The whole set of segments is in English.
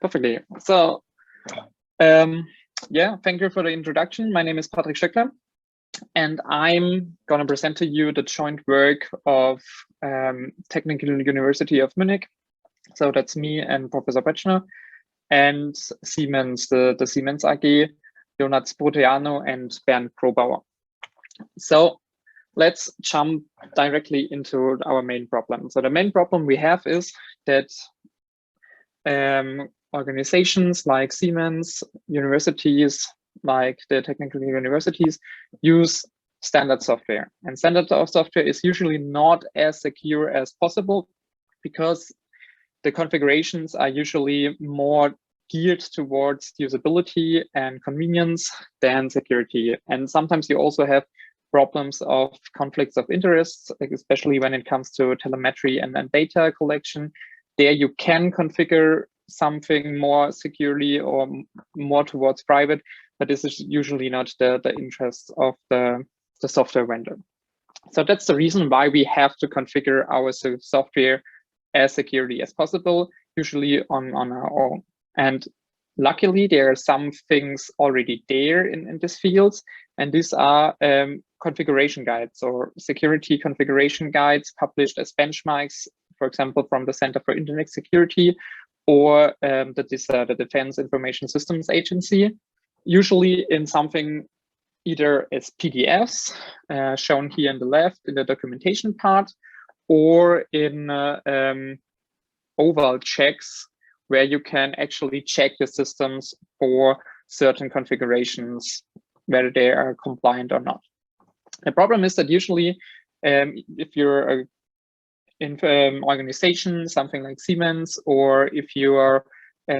Perfectly. So, yeah, thank you for the introduction. My name is Stöckle, and I'm going to present to you the joint work of Technical University of Munich. So that's me and Professor Pretschner, and Siemens, the Siemens AG, Ionuț Pruteanu and Bernd Grobauer. So let's jump directly into our main problem. So the main problem we have is that organizations like Siemens, universities like the technical universities use standard software, and standard software is usually not as secure as possible because the configurations are usually more geared towards usability and convenience than security. And sometimes you also have problems of conflicts of interest, especially when it comes to telemetry and data collection. There you can configure something more securely or more towards private, but this is usually not the interest of the software vendor. So that's the reason why we have to configure our software as securely as possible, usually on our own. And luckily, there are some things already there in these fields, and these are configuration guides or security configuration guides published as benchmarks, for example, from the Center for Internet Security or the Defense Information Systems Agency, usually in something either as PDFs, shown here on the left in the documentation part, or in oval checks, where you can actually check your systems for certain configurations, whether they are compliant or not. The problem is that usually, if you're in organization, something like Siemens, or if you are a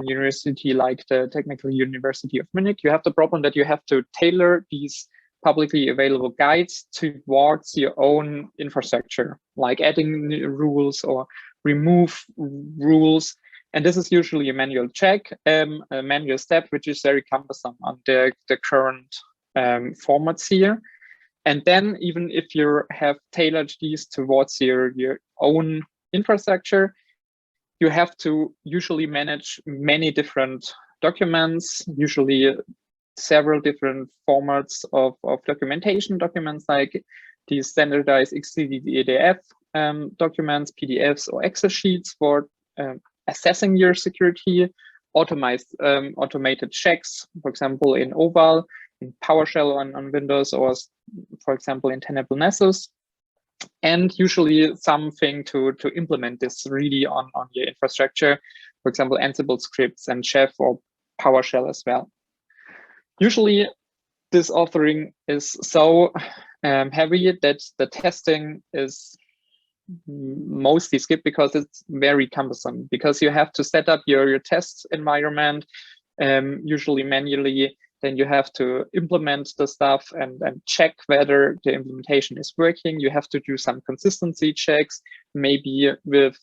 university like the Technical University of Munich, you have the problem that you have to tailor these publicly available guides towards your own infrastructure, like adding new rules or remove rules. And this is usually a manual check, a manual step, which is very cumbersome on the current formats here. And then even if you have tailored these towards your own infrastructure, you have to usually manage many different documents, usually several different formats of documentation documents, like these standardized XDDF documents, PDFs, or Excel sheets for assessing your security, automated checks, for example, in Oval, in PowerShell on Windows, or for example, in Tenable Nessus, and usually something to implement this really on your infrastructure, for example, Ansible scripts and Chef or PowerShell as well. Usually, this authoring is so heavy that the testing is mostly skipped because it's very cumbersome, because you have to set up your test environment, usually manually. Then you have to implement the stuff and check whether the implementation is working. You have to do some consistency checks, maybe with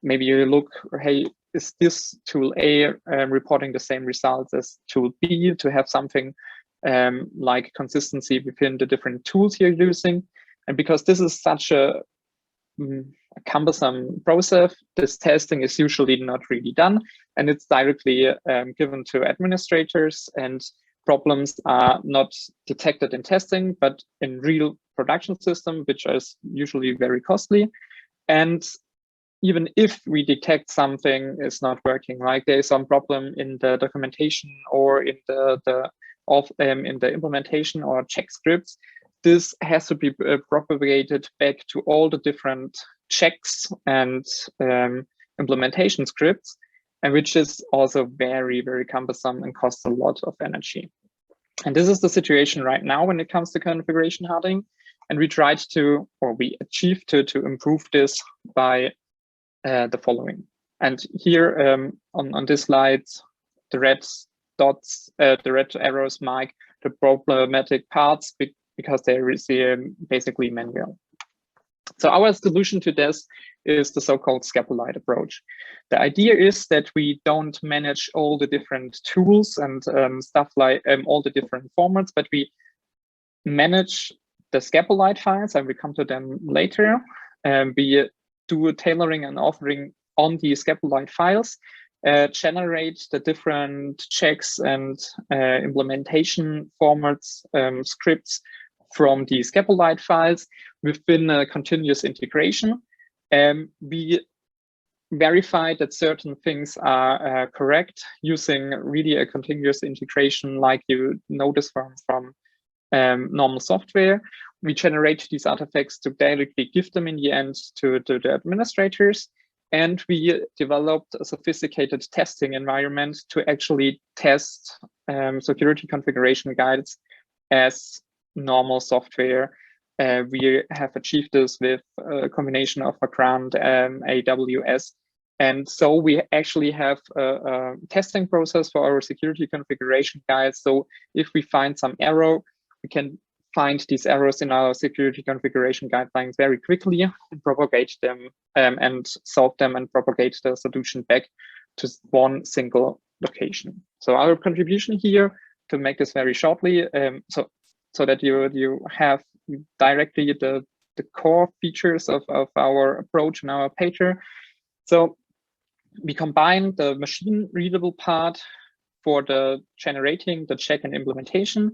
maybe you look, hey, is this tool A reporting the same results as tool B, to have something like consistency within the different tools you're using. And because this is such a cumbersome process, this testing is usually not really done, and it's directly given to administrators, and problems are not detected in testing, but in real production system, which is usually very costly. And even if we detect something is not working, like there's some problem in the documentation or in the implementation or check scripts, this has to be propagated back to all the different checks and implementation scripts, and which is also very, very cumbersome and costs a lot of energy. And this is the situation right now when it comes to configuration hardening. And we tried to, or we achieved to improve this by the following. And here on this slide, the red dots, the red arrows mark the problematic parts, because they is basically manual. So our solution to this is the so-called Scapolite approach. The idea is that we don't manage all the different tools and stuff like all the different formats, but we manage the Scapolite files, and we come to them later. We do tailoring and authoring on the Scapolite files, generate the different checks and implementation formats, scripts from the Scapolite files within a continuous integration. We verify that certain things are correct using really a continuous integration like you notice from normal software. We generate these artifacts to directly give them in the end to the administrators. And we developed a sophisticated testing environment to actually test security configuration guides as normal software. We have achieved this with a combination of background AWS. And so we actually have a testing process for our security configuration guides. So if we find some error, we can find these errors in our security configuration guidelines very quickly and propagate them and solve them and propagate the solution back to one single location. So our contribution here, to make this very shortly, so that you have directly the core features of our approach in our paper. So we combine the machine readable part for the generating the check and implementation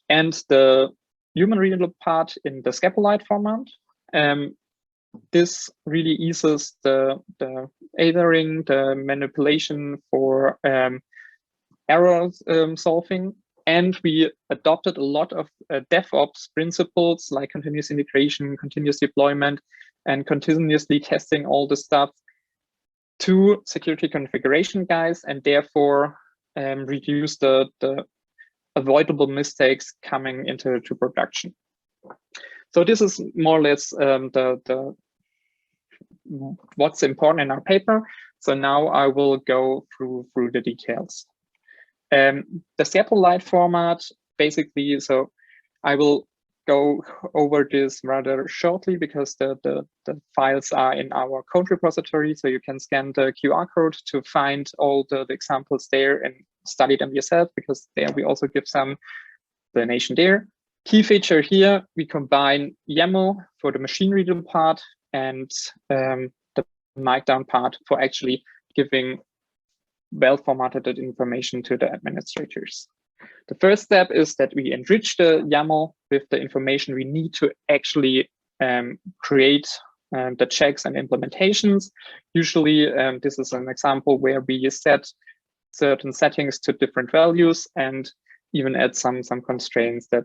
and the human readable part in the Scapolite format. This really eases the authoring, the manipulation for error solving. And we adopted a lot of DevOps principles like continuous integration, continuous deployment, and continuously testing all the stuff to security configuration guides, and therefore reduce the avoidable mistakes coming into production. So this is more or less what's important in our paper. So now I will go through the details. The Scapolite format, basically, so I will go over this rather shortly because the files are in our code repository. So you can scan the QR code to find all the examples there and study them yourself, because there we also give some explanation there. Key feature here, we combine YAML for the machine readable part and the markdown part for actually giving well-formatted information to the administrators. The first step is that we enrich the YAML with the information we need to actually create the checks and implementations. Usually, this is an example where we set certain settings to different values and even add some constraints that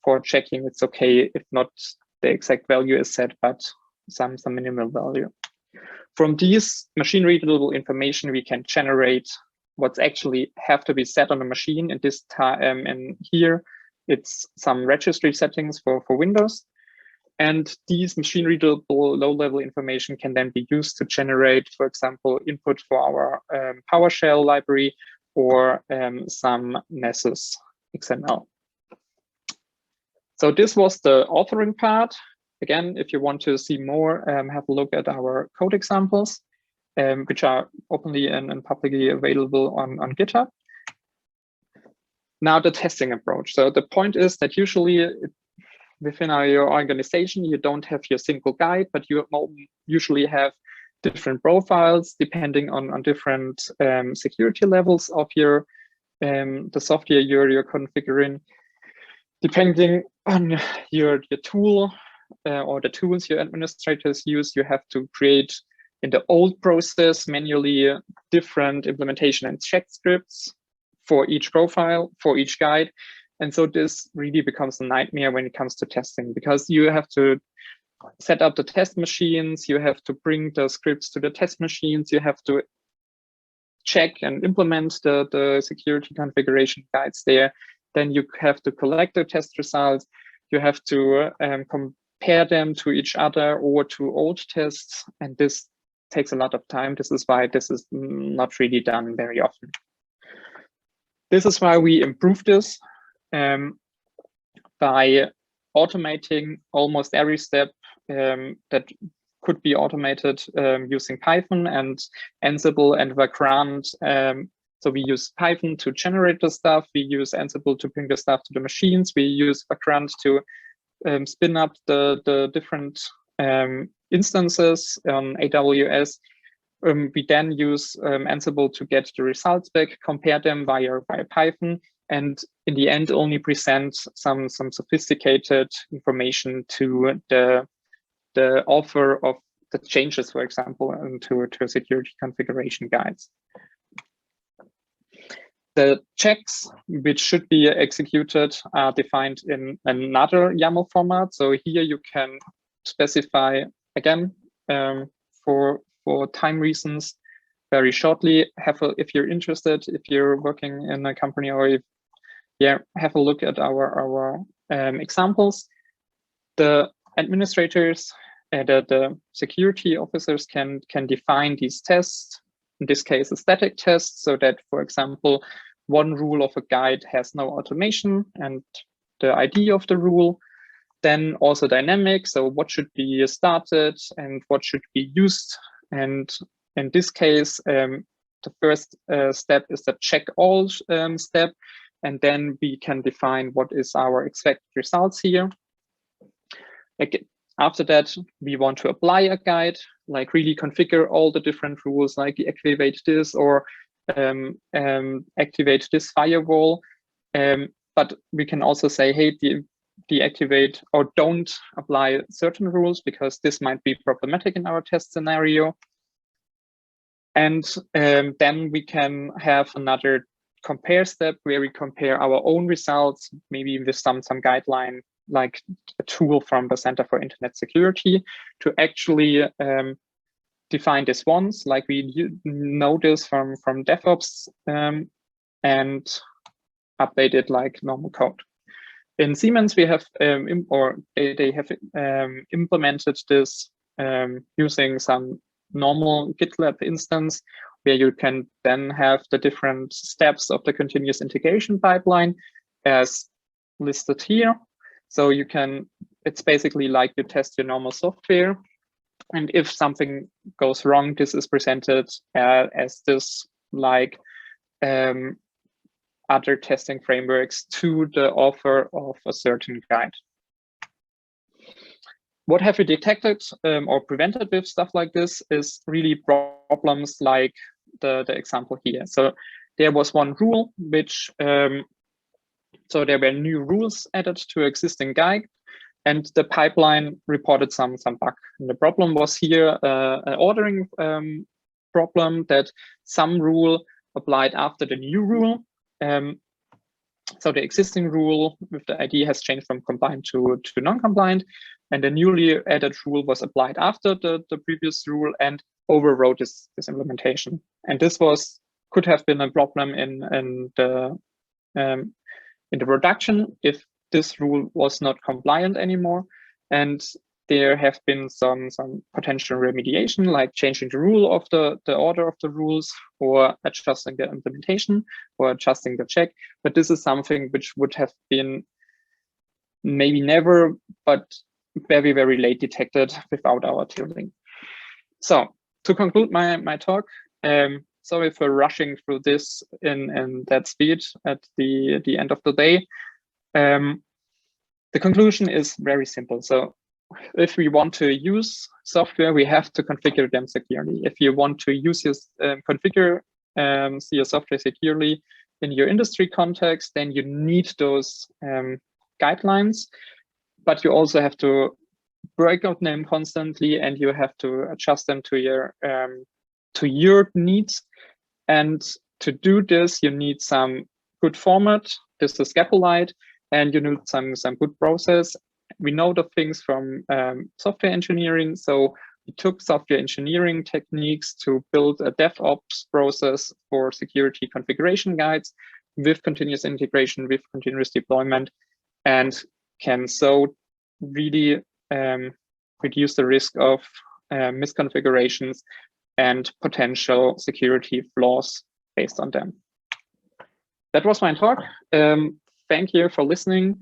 for checking it's okay if not the exact value is set, but some minimal value. From these machine readable information, we can generate what's actually have to be set on the machine. In this time, and here it's some registry settings for Windows. And these machine readable low-level information can then be used to generate, for example, input for our PowerShell library or some Nessus XML. So this was the authoring part. Again, if you want to see more, have a look at our code examples, which are openly and publicly available on GitHub. Now the testing approach. So the point is that usually within your organization, you don't have your single guide, but you usually have different profiles depending on different security levels of your the software you're configuring. Depending on your tool or the tools your administrators use, you have to create in the old process manually different implementation and check scripts for each profile, for each guide. And so this really becomes a nightmare when it comes to testing, because you have to set up the test machines, you have to bring the scripts to the test machines, you have to check and implement the security configuration guides there. Then you have to collect the test results. You have to compare them to each other or to old tests. And this takes a lot of time. This is why this is not really done very often. This is why we improve this by automating almost every step that could be automated using Python and Ansible and Vagrant. So we use Python to generate the stuff. We use Ansible to bring the stuff to the machines. We use Vagrant to spin up the different instances on AWS we then use Ansible to get the results back, compare them via Python, and in the end only present some sophisticated information to the author of the changes, for example, to security configuration guides. The checks which should be executed are defined in another YAML format. So here you can specify, again, for time reasons, very shortly, if you're interested, if you're working in a company, or if, have a look at our examples. The administrators, the security officers can define these tests, in this case, a static test, so that, for example, one rule of a guide has no automation and the ID of the rule. Then also dynamic, so what should be started and what should be used. And in this case, the first step is the check all step, and then we can define what is our expected results here. After that, we want to apply a guide, like really configure all the different rules, like deactivate this or activate this firewall. But we can also say, hey, deactivate or don't apply certain rules, because this might be problematic in our test scenario. And then we can have another compare step where we compare our own results, maybe with some guideline, like a tool from the Center for Internet Security, to actually define this once, like we know this from DevOps, and update it like normal code. In Siemens, we have they have implemented this using some normal GitLab instance, where you can then have the different steps of the continuous integration pipeline as listed here. So you can, it's basically like you test your normal software, and if something goes wrong, this is presented as this, like other testing frameworks to the author of a certain guide. What have we detected or prevented with stuff like this is really problems like the example here. So there was one rule which, so there were new rules added to existing guide, and the pipeline reported some bug. And the problem was here an ordering problem, that some rule applied after the new rule. So the existing rule with the ID has changed from compliant to non-compliant, and the newly added rule was applied after the previous rule and overrode this implementation. And this could have been a problem in the production if this rule was not compliant anymore. And there have been some potential remediation, like changing the rule of the order of the rules, or adjusting the implementation, or adjusting the check. But this is something which would have been maybe never, but very, very late detected without our tooling. So to conclude my talk, sorry for rushing through this in that speed at the end of the day. The conclusion is very simple. So if we want to use software, we have to configure them securely. If you want to use your configure your software securely in your industry context, then you need those guidelines, but you also have to break out them constantly, and you have to adjust them to your needs. And to do this, you need some good format. This is Scapolite, and you need some good process. We know the things from software engineering. So we took software engineering techniques to build a DevOps process for security configuration guides with continuous integration, with continuous deployment, and can so really reduce the risk of misconfigurations and potential security flaws based on them. That was my talk. Thank you for listening.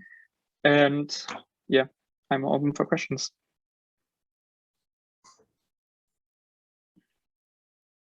And yeah, I'm open for questions.